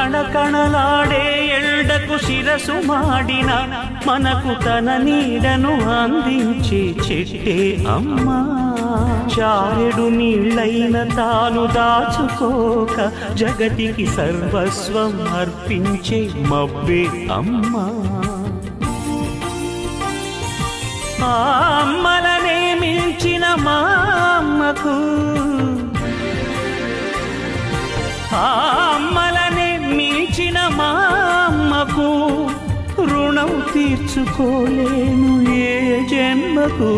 కణకణలాడే ఎల్డకు శిరసు మాడిన మనకు తన నీడను అందించే చెట్టే అమ్మా. చారెడు నీళ్ళైన తాను దాచుకోక జగతికి సర్వస్వం అర్పించే మబ్బే అమ్మా. ఆ అమ్మలనే మించిన మా అమ్మకు, ఆ అమ్మలనే మించిన మా అమ్మకు రుణం తీర్చుకోలేను ఏ జన్మకు.